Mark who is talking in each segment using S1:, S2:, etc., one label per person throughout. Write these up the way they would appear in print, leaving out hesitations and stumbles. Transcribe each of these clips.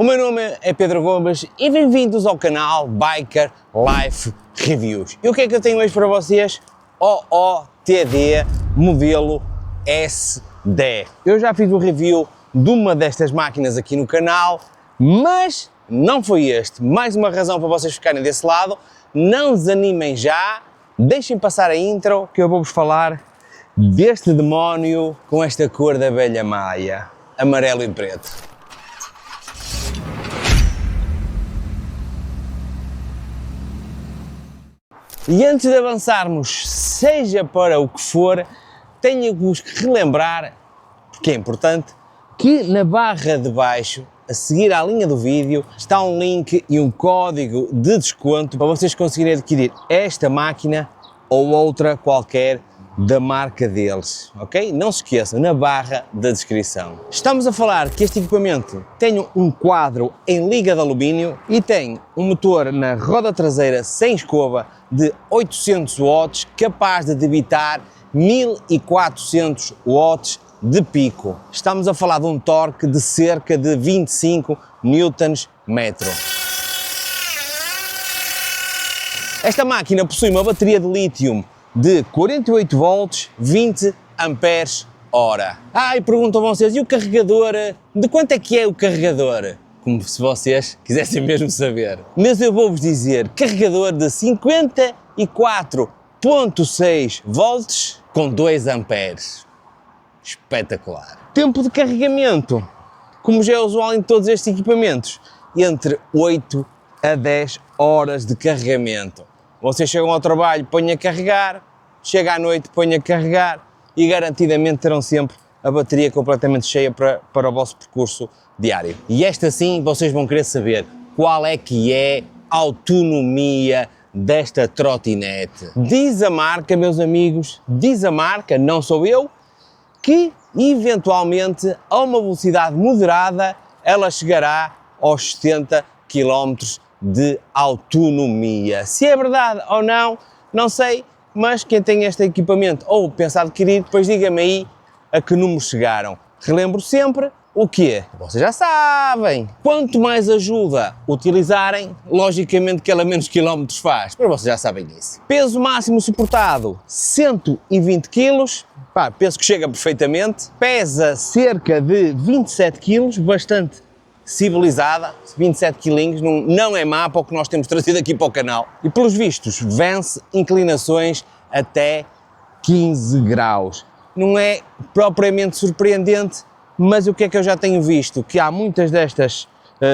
S1: O meu nome é Pedro Gomes e bem-vindos ao canal Biker Life Reviews. E o que é que eu tenho hoje para vocês? OOTD modelo S10. Eu já fiz um review de uma destas máquinas aqui no canal, mas não foi este. Mais uma razão para vocês ficarem desse lado. Não desanimem já, deixem passar a intro que eu vou-vos falar deste demónio com esta cor da velha maia, amarelo e preto. E antes de avançarmos, seja para o que for, tenho-vos que relembrar, porque é importante, que na barra de baixo, a seguir à linha do vídeo, está um link e um código de desconto para vocês conseguirem adquirir esta máquina ou outra qualquer da marca deles, ok? Não se esqueçam, na barra da descrição. Estamos a falar que este equipamento tem um quadro em liga de alumínio e tem um motor na roda traseira sem escova de 800 watts, capaz de debitar 1400 watts de pico. Estamos a falar de um torque de cerca de 25 Nm. Esta máquina possui uma bateria de lítio de 48 volts, 20 amperes hora. E perguntam vocês, e o carregador? De quanto é que é o carregador? Como se vocês quisessem mesmo saber. Mas eu vou-vos dizer, carregador de 54,6 volts com 2 amperes. Espetacular. Tempo de carregamento, como já é usual em todos estes equipamentos, entre 8 a 10 horas de carregamento. Vocês chegam ao trabalho, põem a carregar, chega à noite, põem a carregar e garantidamente terão sempre a bateria completamente cheia para o vosso percurso diário. E esta sim, vocês vão querer saber qual é que é a autonomia desta trotinete. Diz a marca, meus amigos, diz a marca, não sou eu, que eventualmente a uma velocidade moderada ela chegará aos 70 km de autonomia. Se é verdade ou não, não sei, mas quem tem este equipamento ou pensa adquirir, depois diga-me aí a que número chegaram. Relembro sempre o quê? Vocês já sabem. Quanto mais ajuda utilizarem, logicamente que ela menos quilómetros faz, mas vocês já sabem isso. Peso máximo suportado, 120 kg, penso que chega perfeitamente. Pesa cerca de 27 kg, bastante civilizada, 27 quilinhos, não é má para o que nós temos trazido aqui para o canal. E pelos vistos, vence inclinações até 15 graus. Não é propriamente surpreendente, mas o que é que eu já tenho visto? Que há muitas destas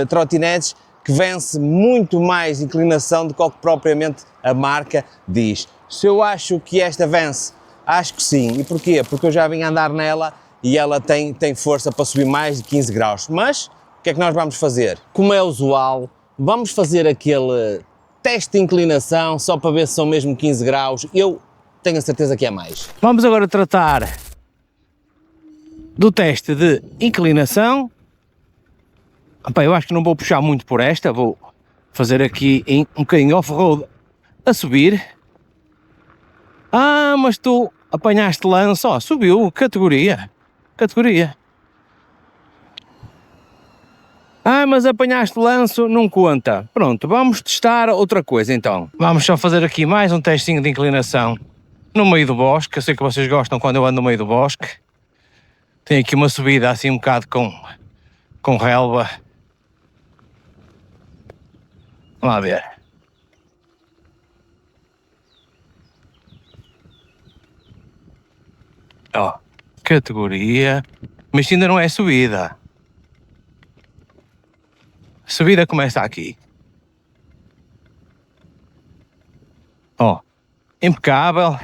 S1: trotinetes que vence muito mais inclinação do que propriamente a marca diz. Se eu acho que esta vence, acho que sim. E porquê? Porque eu já vim andar nela e ela tem força para subir mais de 15 graus. Mas o que é que nós vamos fazer? Como é usual, vamos fazer aquele teste de inclinação só para ver se são mesmo 15 graus. Eu tenho a certeza que é mais. Vamos agora tratar do teste de inclinação. Eu acho que não vou puxar muito por esta, vou fazer aqui um bocadinho off-road a subir. Mas tu apanhaste lanço, subiu, categoria. Mas apanhaste lanço, não conta. Pronto, vamos testar outra coisa então. Vamos só fazer aqui mais um testinho de inclinação no meio do bosque. Eu sei que vocês gostam quando eu ando no meio do bosque. Tem aqui uma subida assim um bocado com relva. Vamos lá ver. Categoria. Mas ainda não é subida. A subida começa aqui. Impecável.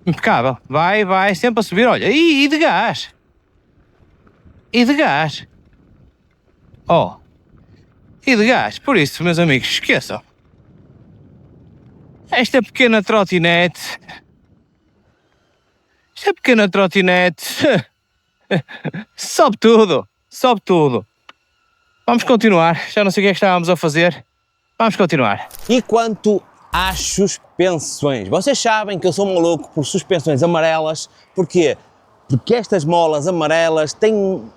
S1: Impecável. Vai sempre a subir. Olha, e de gás. E de gás. E de gás. Por isso, meus amigos, esqueçam. Esta pequena trotinete. Sobe tudo. Vamos continuar. Já não sei o que é que estávamos a fazer. Vamos continuar. E quanto às suspensões? Vocês sabem que eu sou maluco por suspensões amarelas. Porquê? Porque estas molas amarelas têm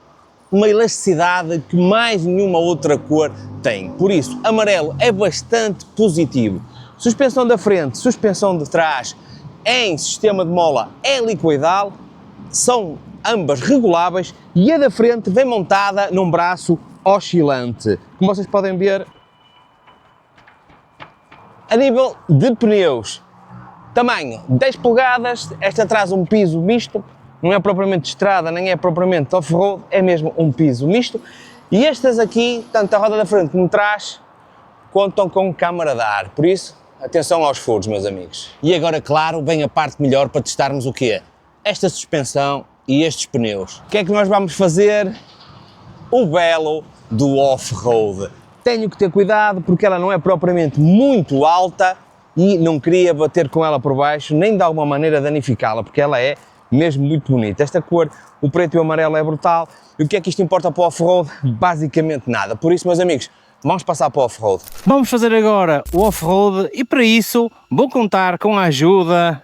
S1: uma elasticidade que mais nenhuma outra cor tem. Por isso, amarelo é bastante positivo. Suspensão da frente, suspensão de trás em sistema de mola helicoidal, são ambas reguláveis e a da frente vem montada num braço oscilante. Como vocês podem ver, a nível de pneus, tamanho 10 polegadas, esta traz um piso misto, não é propriamente de estrada, nem é propriamente off-road, é mesmo um piso misto. E estas aqui, tanto a roda da frente como trás, contam com câmara de ar, por isso, atenção aos furos, meus amigos. E agora, claro, vem a parte melhor para testarmos o quê? Esta suspensão e estes pneus. O que é que nós vamos fazer? O belo do off-road. Tenho que ter cuidado porque ela não é propriamente muito alta e não queria bater com ela por baixo, nem de alguma maneira danificá-la, porque ela é mesmo muito bonita. Esta cor, o preto e o amarelo, é brutal. E o que é que isto importa para o off-road? Basicamente nada. Por isso, meus amigos, vamos passar para o off-road.
S2: Vamos fazer agora o off-road e para isso vou contar com a ajuda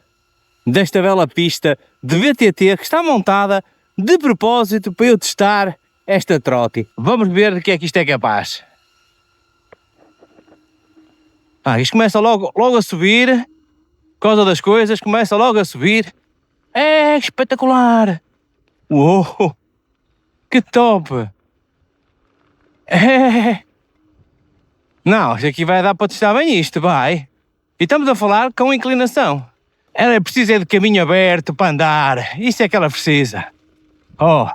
S2: desta bela pista de VTT que está montada de propósito para eu testar esta trote. Vamos ver de que é que isto é capaz. Isto começa logo a subir, por causa das coisas, começa logo a subir. É espetacular! Uou! Que top! É! Não, isto aqui vai dar para testar bem isto, vai! E estamos a falar com inclinação. Ela precisa de caminho aberto para andar, isso é que ela precisa. Oh!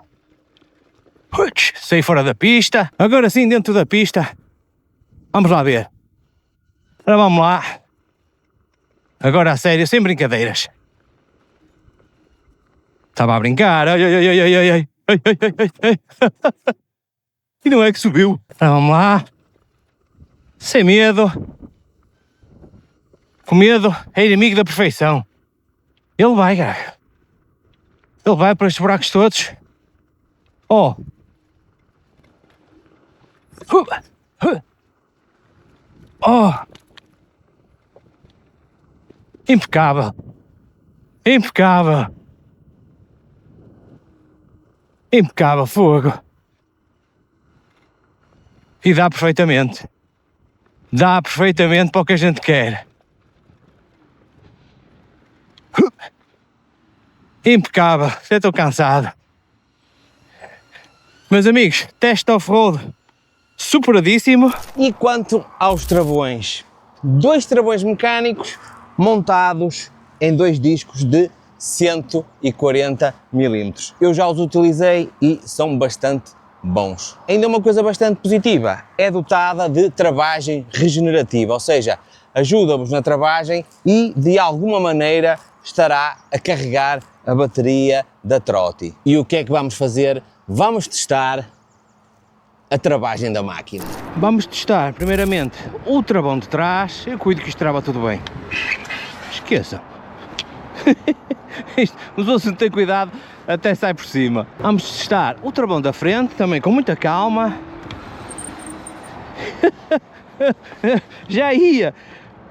S2: Saí fora da pista, agora sim dentro da pista. Vamos lá ver. Agora vamos lá. Agora a sério, sem brincadeiras. Estava a brincar. Ai, ai, ai, ai, ai, ai, ai, ai, ai, ai. E não é que subiu. Agora vamos lá. Sem medo. Com medo é inimigo da perfeição. Ele vai, cara. Ele vai para estes buracos todos. Oh. Oh. Impecável. Impecável. Impecável, fogo. E dá perfeitamente. Dá perfeitamente para o que a gente quer. Impecável. Já estou cansado. Meus amigos, teste off-road superadíssimo.
S1: E quanto aos travões? 2 travões mecânicos montados em 2 discos de 140 mm. Eu já os utilizei e são bastante bons. Ainda uma coisa bastante positiva, é dotada de travagem regenerativa, ou seja, ajuda-vos na travagem e de alguma maneira estará a carregar a bateria da trote. E o que é que vamos fazer? Vamos testar a travagem da máquina.
S2: Vamos testar primeiramente o travão de trás. Eu cuido que isto trava tudo bem. Esqueçam. Mas se não tem cuidado até sai por cima. Vamos testar o travão da frente também com muita calma. Já ia.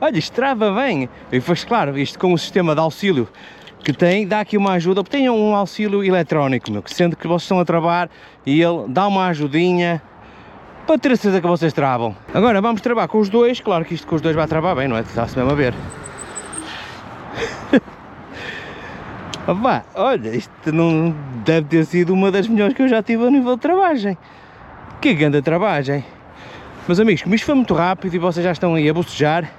S2: Olha, isto trava bem. E depois, claro, isto com o sistema de auxílio que tem, dá aqui uma ajuda. Tenham um auxílio eletrónico, meu, que sendo que vocês estão a travar e ele dá uma ajudinha para ter a certeza que vocês travam. Agora vamos travar com os dois. Claro que isto com os dois vai travar bem, não é? Está-se mesmo a ver. Opa, olha, isto não deve ter sido uma das melhores que eu já tive a nível de travagem. Que grande travagem. Meus amigos, como isto foi muito rápido e vocês já estão aí a bocejar,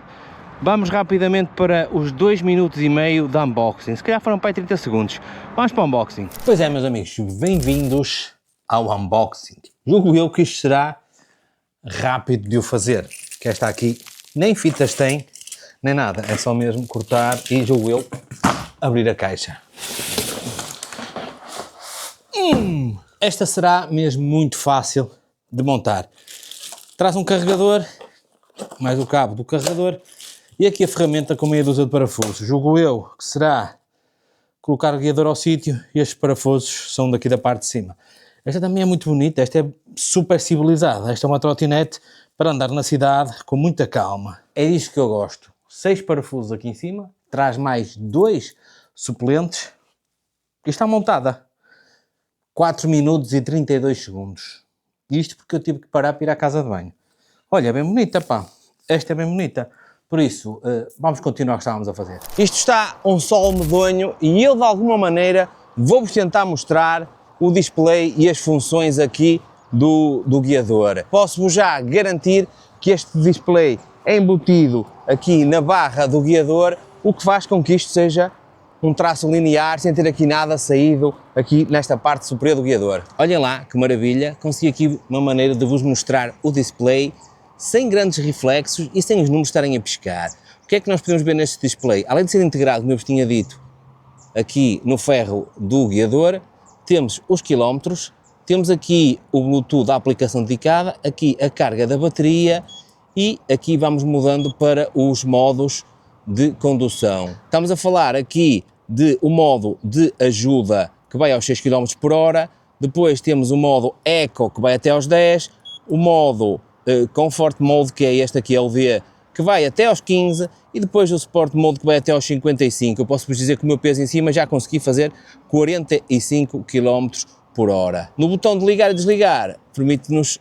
S2: vamos rapidamente para os 2 minutos e meio de unboxing. Se calhar foram para aí 30 segundos. Vamos para o unboxing.
S1: Pois é, meus amigos, bem-vindos ao unboxing. Julgo eu que isto será rápido de o fazer, que esta aqui nem fitas tem, nem nada. É só mesmo cortar e, julgo eu, abrir a caixa. Esta será mesmo muito fácil de montar. Traz um carregador, mais o cabo do carregador e aqui a ferramenta com meia dúzia de parafusos. Julgo eu que será colocar o guiador ao sítio e estes parafusos são daqui da parte de cima. Esta também é muito bonita, esta é super civilizada. Esta é uma trotinete para andar na cidade com muita calma. É disto que eu gosto. 6 parafusos aqui em cima, traz mais 2 suplentes e está montada.
S2: 4 minutos e 32 segundos. Isto porque eu tive que parar para ir à casa de banho. Olha, é bem bonita, pá. Esta é bem bonita. Por isso, vamos continuar o que estávamos a fazer.
S1: Isto está um sol medonho e eu, de alguma maneira, vou-vos tentar mostrar o display e as funções aqui do guiador. Posso-vos já garantir que este display é embutido aqui na barra do guiador, o que faz com que isto seja um traço linear, sem ter aqui nada saído aqui nesta parte superior do guiador. Olhem lá que maravilha, consegui aqui uma maneira de vos mostrar o display sem grandes reflexos e sem os números estarem a piscar. O que é que nós podemos ver neste display? Além de ser integrado, como eu vos tinha dito, aqui no ferro do guiador, temos os quilómetros, temos aqui o Bluetooth da aplicação dedicada, aqui a carga da bateria e aqui vamos mudando para os modos de condução. Estamos a falar aqui de o modo de ajuda que vai aos 6 km por hora, depois temos o modo Eco que vai até aos 10, o modo Comfort Mode, que é este aqui, LV, que vai até aos 15 e depois o Sport Mode que vai até aos 55. Eu posso vos dizer que o meu peso em cima já consegui fazer 45 km por hora. No botão de ligar e desligar permite-nos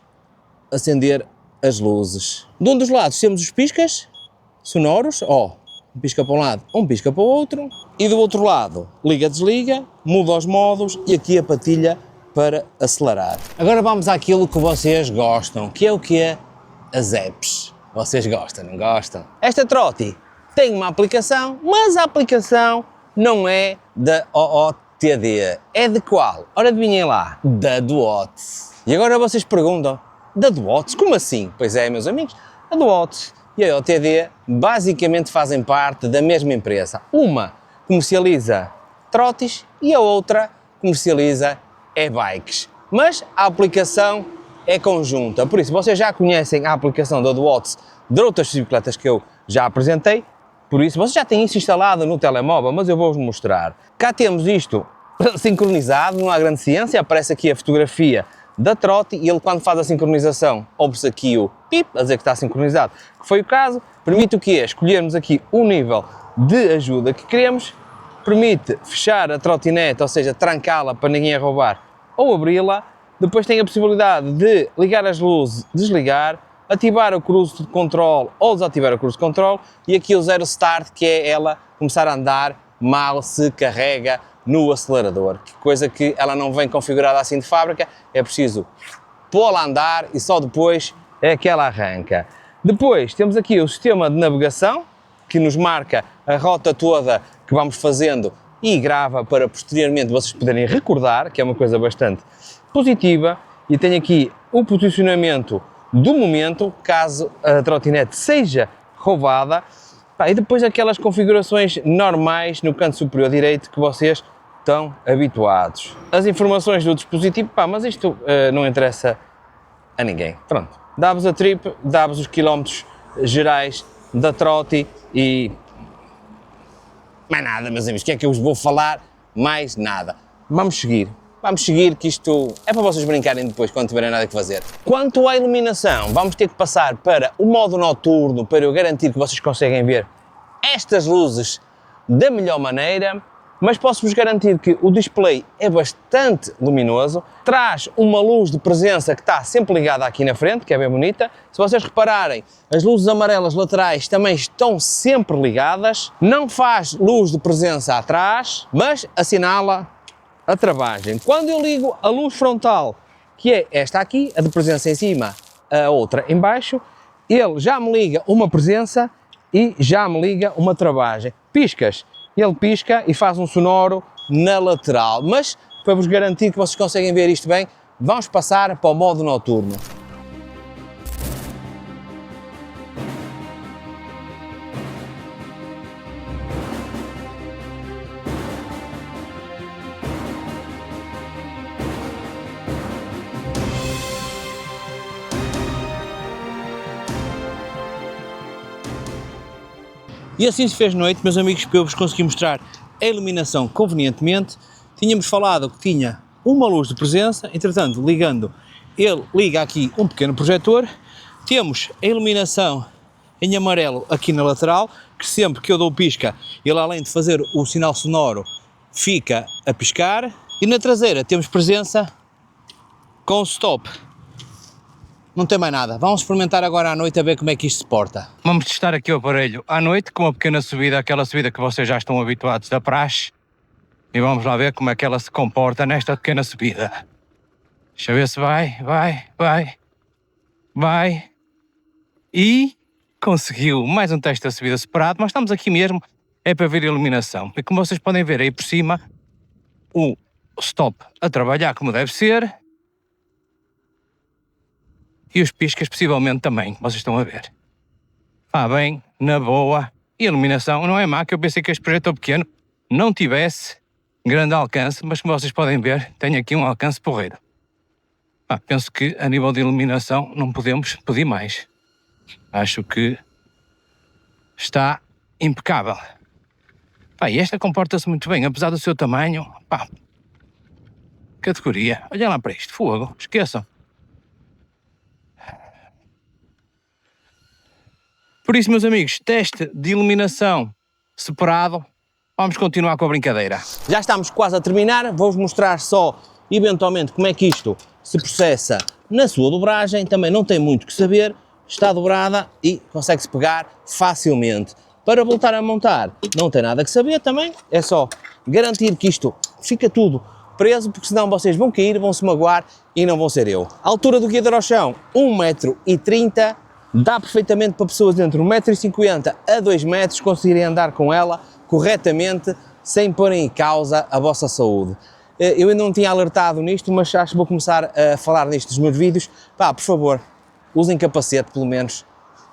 S1: acender as luzes. De um dos lados temos os piscas sonoros, um pisca para um lado, um pisca para o outro, e do outro lado liga-desliga, muda os modos e aqui a patilha para acelerar. Agora vamos àquilo que vocês gostam, que é o quê? As apps. Vocês gostam, não gostam? Esta Trotti tem uma aplicação, mas a aplicação não é da OOTD. É de qual? Ora, adivinhem lá. Da Duots. E agora vocês perguntam, da Duots? Como assim? Pois é, meus amigos, a Duots e a OOTD basicamente fazem parte da mesma empresa. Uma comercializa Trottis e a outra comercializa e-bikes. Mas a aplicação é conjunta, por isso vocês já conhecem a aplicação da Duots de outras bicicletas que eu já apresentei, por isso vocês já têm isso instalado no telemóvel, mas eu vou-vos mostrar. Cá temos isto sincronizado, não há grande ciência, aparece aqui a fotografia da Trotti e ele, quando faz a sincronização, ouve-se aqui o pip, a dizer que está sincronizado, que foi o caso. Permite o quê? Escolhermos aqui o nível de ajuda que queremos, permite fechar a trotinete, ou seja, trancá-la para ninguém a roubar ou abri-la. Depois tem a possibilidade de ligar as luzes, desligar, ativar o cruise de controle ou desativar o cruise de controle e aqui o zero start, que é ela começar a andar mal se carrega no acelerador, que coisa que ela não vem configurada assim de fábrica, é preciso pô-la a andar e só depois é que ela arranca. Depois temos aqui o sistema de navegação, que nos marca a rota toda que vamos fazendo e grava para posteriormente vocês poderem recordar, que é uma coisa bastante positiva, e tem aqui o posicionamento do momento, caso a trotinete seja roubada, e depois aquelas configurações normais no canto superior direito que vocês estão habituados. As informações do dispositivo, mas isto não interessa a ninguém. Pronto, dá-vos a trip, dá-vos os quilómetros gerais da Trotti e mais nada, meus amigos. O que é que eu vos vou falar? Mais nada. Vamos seguir que isto é para vocês brincarem depois quando tiverem nada que fazer. Quanto à iluminação, vamos ter que passar para o modo noturno para eu garantir que vocês conseguem ver estas luzes da melhor maneira, mas posso-vos garantir que o display é bastante luminoso, traz uma luz de presença que está sempre ligada aqui na frente, que é bem bonita. Se vocês repararem, as luzes amarelas laterais também estão sempre ligadas, não faz luz de presença atrás, mas assinala a travagem. Quando eu ligo a luz frontal, que é esta aqui, a de presença em cima, a outra em baixo, ele já me liga uma presença e já me liga uma travagem. Piscas, ele pisca e faz um sonoro na lateral, mas para vos garantir que vocês conseguem ver isto bem, vamos passar para o modo noturno. E assim se fez noite, meus amigos, para eu vos conseguir mostrar a iluminação convenientemente. Tínhamos falado que tinha uma luz de presença, entretanto, ligando, ele liga aqui um pequeno projetor. Temos a iluminação em amarelo aqui na lateral, que sempre que eu dou pisca, ele além de fazer o sinal sonoro, fica a piscar. E na traseira temos presença com stop. Não tem mais nada. Vamos experimentar agora à noite a ver como é que isto se porta.
S2: Vamos testar aqui o aparelho à noite com uma pequena subida, aquela subida que vocês já estão habituados da praxe. E vamos lá ver como é que ela se comporta nesta pequena subida. Deixa eu ver se vai. E conseguiu mais um teste da subida separado, mas estamos aqui mesmo, é para ver a iluminação. E como vocês podem ver aí por cima, o stop a trabalhar como deve ser. E os piscas possivelmente também, vocês estão a ver. Bem, na boa. E a iluminação não é má, que eu pensei que este projetor pequeno não tivesse grande alcance, mas como vocês podem ver, tem aqui um alcance porreiro. Penso que a nível de iluminação não podemos pedir mais. Acho que está impecável. E esta comporta-se muito bem, apesar do seu tamanho. Categoria. Olhem lá para isto, fogo, esqueçam. Por isso, meus amigos, teste de iluminação separado. Vamos continuar com a brincadeira.
S1: Já estamos quase a terminar. Vou-vos mostrar só, eventualmente, como é que isto se processa na sua dobragem. Também não tem muito que saber. Está dobrada e consegue-se pegar facilmente. Para voltar a montar, não tem nada que saber também. É só garantir que isto fica tudo preso, porque senão vocês vão cair, vão se magoar e não vão ser eu. A altura do guiador ao chão, 1,30 m. Dá perfeitamente para pessoas entre 1,50 m a 2 metros conseguirem andar com ela corretamente, sem porem em causa a vossa saúde. Eu ainda não tinha alertado nisto, mas acho que vou começar a falar nisto nos meus vídeos. Por favor, usem capacete pelo menos.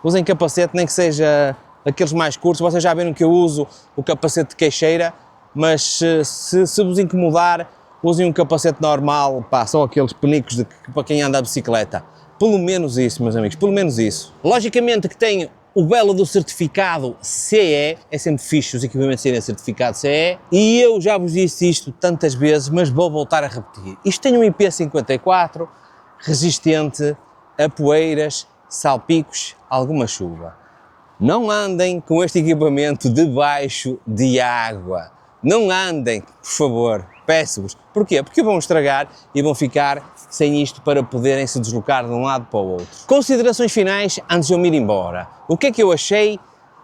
S1: Usem capacete, nem que seja aqueles mais curtos. Vocês já viram que eu uso o capacete de queixeira, mas se vos incomodar, usem um capacete normal, são aqueles penicos para quem anda a bicicleta. Pelo menos isso, meus amigos, pelo menos isso. Logicamente que tem o belo do certificado CE, é sempre fixe os equipamentos serem certificado CE, e eu já vos disse isto tantas vezes, mas vou voltar a repetir. Isto tem um IP54, resistente a poeiras, salpicos, alguma chuva. Não andem com este equipamento debaixo de água. Não andem, por favor, peço-vos. Porquê? Porque vão estragar e vão ficar sem isto para poderem se deslocar de um lado para o outro. Considerações finais antes de eu me ir embora. O que é que eu achei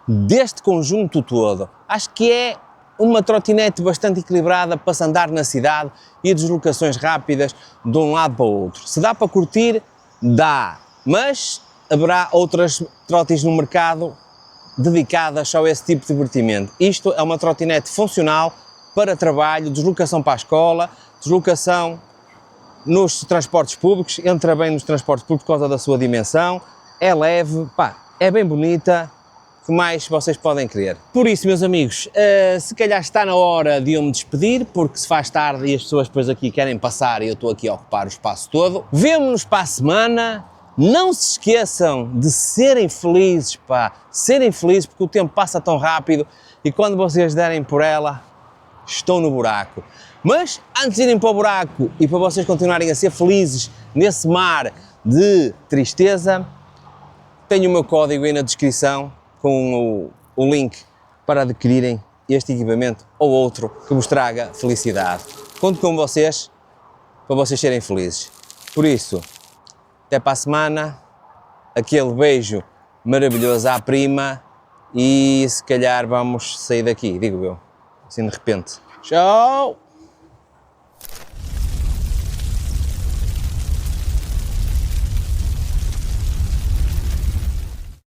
S1: deste conjunto todo? Acho que é uma trotinete bastante equilibrada para se andar na cidade e deslocações rápidas de um lado para o outro. Se dá para curtir, dá. Mas haverá outras trotis no mercado dedicadas só a esse tipo de divertimento. Isto é uma trotinete funcional para trabalho, deslocação para a escola, deslocação nos transportes públicos, entra bem nos transportes públicos por causa da sua dimensão, é leve, é bem bonita, o que mais vocês podem querer. Por isso, meus amigos, se calhar está na hora de eu me despedir, porque se faz tarde e as pessoas depois aqui querem passar e eu estou aqui a ocupar o espaço todo. Vemo-nos para a semana. Não se esqueçam de serem felizes, serem felizes, porque o tempo passa tão rápido e quando vocês derem por ela, estão no buraco. Mas antes de irem para o buraco e para vocês continuarem a ser felizes nesse mar de tristeza, tenho o meu código aí na descrição com o link para adquirirem este equipamento ou outro que vos traga felicidade. Conto com vocês para vocês serem felizes. Por isso, até para a semana, aquele beijo maravilhoso à prima e se calhar vamos sair daqui, digo eu, assim de repente. Tchau!